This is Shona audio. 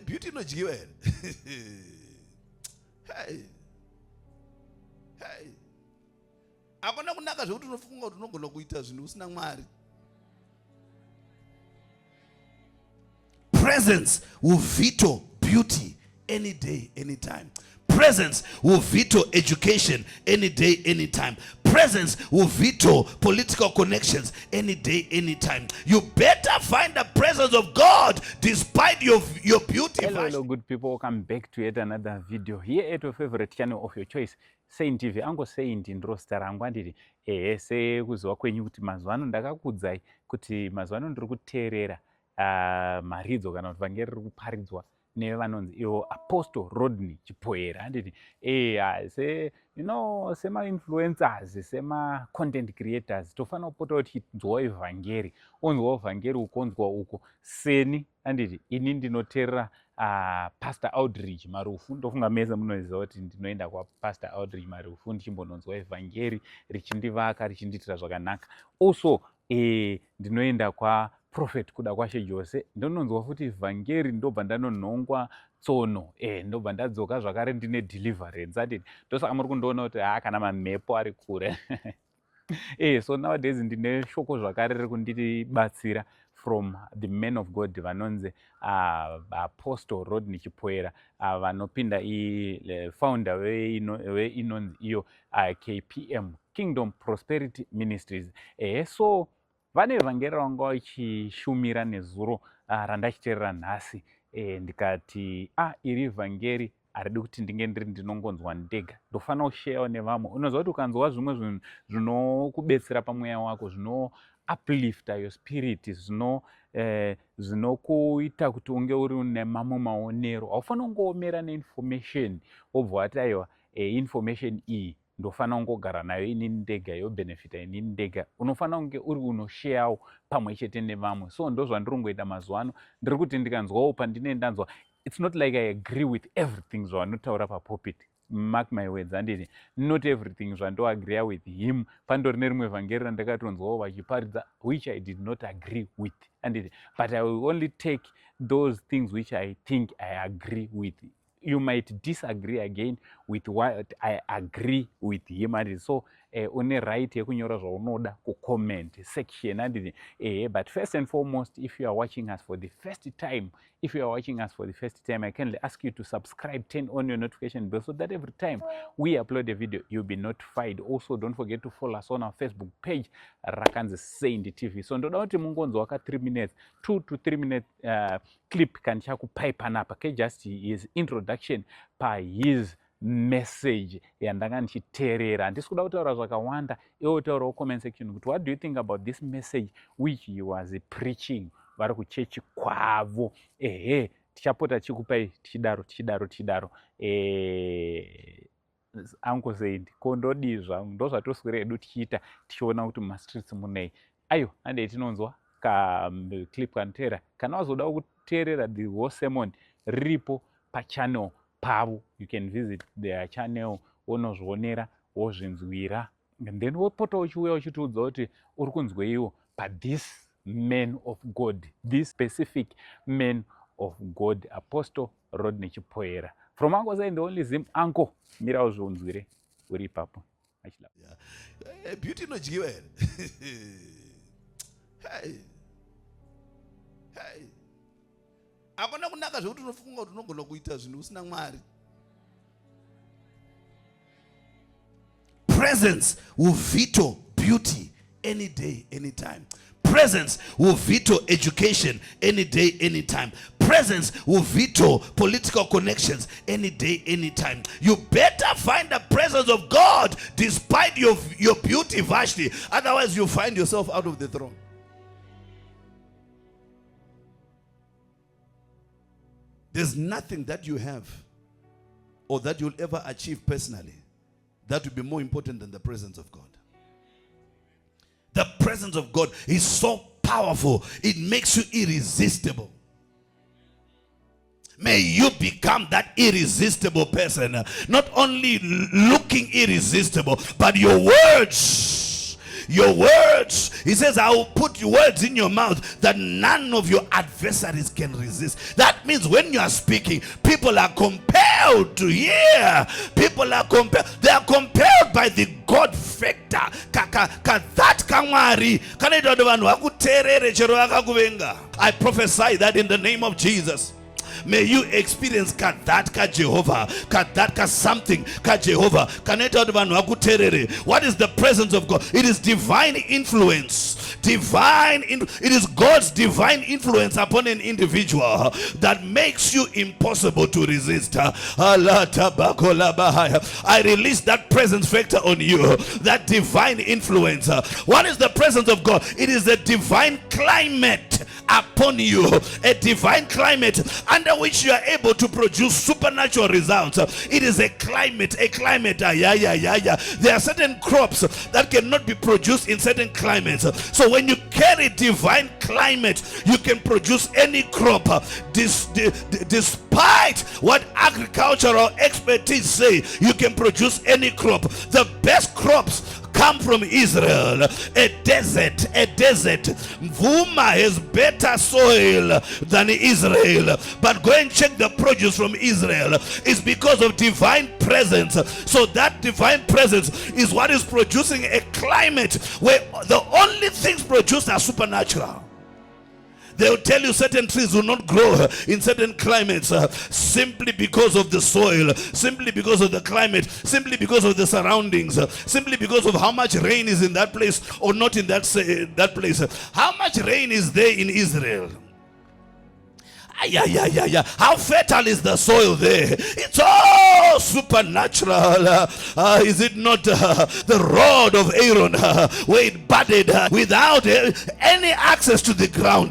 Beauty kunakyiwe. Hey. Hey. Akona kunaka zvekuti unofunga kuti unogona kuita zvinhu usina Mwari. Presence will veto beauty any day, anytime. Presence will veto education any day, anytime. Presence will veto political connections any day, anytime. You better find the presence of God despite your beauty. Hello, good people. Welcome back to yet another video here at your favorite channel of your choice. Saint TV. Ango Saint ndiro star rangu andiri. Se kuziva kwenyu kuti mazuva ndakakuudzai kuti mazuva ndiri kuteerera maridzo kana kuti vangeri riri kuparidzwa nevanonzi ivo Apostle Rodney chipoera anditi sema influencers, sema content creators tofanira kupota tichidzwa evhangeri, onzwa evhangeri ukonzwa uko seni anditi ini ndinoteerera Pastor Outreach Marufu. Ndofunga mese munoziva kuti ndinoenda kwa Pastor Outreach Marufu ndichimbononzwa evhangeri richindivaka richindiitira zvakanaka. Also ndinoenda kwa Prophet kuda kwashe Jose ndinonzwa futi evhangeri ndobva ndanonhongwa tsono ndobva ndadzoka zvakare ndine deliverance adini ndosaka muri kundiona kuti kana mamepo ari kure. So nowadays ndine shoko zvakare riri kundibatsira from the men of God vanonzi Apostle Rodney chipoera vanopinda founder weinonzi iyo KPM Kingdom Prosperity Ministries. So vane evhangeri vanga vachishumira nezuro randachiteerera nhasi ndikati iri evhangeri haridi kuti ndinge ndinongonzwa ndega, ndofanira kusheyawo nevamwe. Unoziva kuti ukanzwa zvimwe zvinhu zvinokubetsera pamweya wako, zvino uplifta your spirit, zvinokuita kuti unge uri nemamwe maonero. Haufanira kungoomera neinformation wobva wati aiwa information iyi ndofanira kungogara nayo inini ndega yobenefita inini ndega. Unofanira kunge uri unosheyawo pamwe chete nevamwe. So ndo zvandiri kungoita mazuva ano. Ndiri kuti ndikanzwawo pandine ndanzwa, it's not like I agree with everything zvanotaura papulpit. Mark my words andini, not everything zvandoagree with him. Pandori nerimwe evhangeri randakatonzwawo vachiparidza which I did not agree with andini, but I will only take those things which I think I agree with. You might disagree again with what I agree with him and so une right yekunyora zvaunoda kucomment section and but first and foremost, if you are watching us for the first time, I kindly ask you to subscribe, turn on your notification bell so that every time we upload a video you'll be notified. Also don't forget to follow us on our Facebook page Rakanzi Saint TV. So ndoda kuti mungonzwa ka 3 minutes 2 to 3 minute clip kan chakupipe napa ke just his introduction pa his message yandanga ndichiteerera. Handisi kuda kutaura zvakawanda, iwo taurawo comment section kuti what do you think about this message which he was preaching vari kuchechi kwavo. Tichapota chikupai tichidaro Uncle Saint kondodii zvangu ndo zvatoswera edu tichiita tichiona kuti mastreets munei ayo ande tinonzwa ka clip kanoteera. Kana wazoda kuteerera the whole sermon riripo pachannel pavo, you can visit their channel wonozvionera wozvinzwira and then wopota uchiuya uchitiudza kuti uri kunzweiwo pa this man of God, this specific man of God, Apostle Rodney chipoera. From Uncle Saint the only Zim Uncle mira uzvunzwire uri ipapo. Beauty kunakyiwe. Hey. Akona kunaka zvekuti unofunga kuti unogona kuita zvinhu usina Mwari. Presence will veto beauty any day, anytime. Presence will veto education any day, anytime. Presence will veto political connections any day, anytime. You better find the presence of God despite your beauty, Vashti. Otherwise you find yourself out of the throne. There's nothing that you have or that you'll ever achieve personally that will be more important than the presence of God. The presence of God is so powerful, it makes you irresistible. May you become that irresistible person, not only looking irresistible, but your words Your words, he says, I will put words in your mouth that none of your adversaries can resist. That means when you are speaking, people are compelled to hear. People are compelled. They are compelled by the God factor. I prophesy that in the name of Jesus. May you experience that ka Jehovah, that ka something ka Jehovah. What is the presence of God? It is divine influence. It is God's divine influence upon an individual that makes you impossible to resist. I release that presence factor on you, that divine influence. What is the presence of God? It is a divine climate upon you, a divine climate under which you are able to produce supernatural results. It is a climate. There are certain crops that cannot be produced in certain climates. So when you carry divine climate, you can produce any crop. Despite what agricultural expertise say, you can produce any crop. The best crops come from Israel. A desert. Mvuma has better soil than Israel. But go and check the produce from Israel. It's because of divine presence. So that divine presence is what is producing a climate where the only things produced are supernatural. They'll tell you certain trees will not grow in certain climates simply because of the soil, simply because of the climate, simply because of the surroundings, simply because of how much rain is in that place or not in that place. How much rain is there in Israel? How fertile is the soil there? It's all supernatural. Is it not the rod of Aaron where it budded without any access to the ground?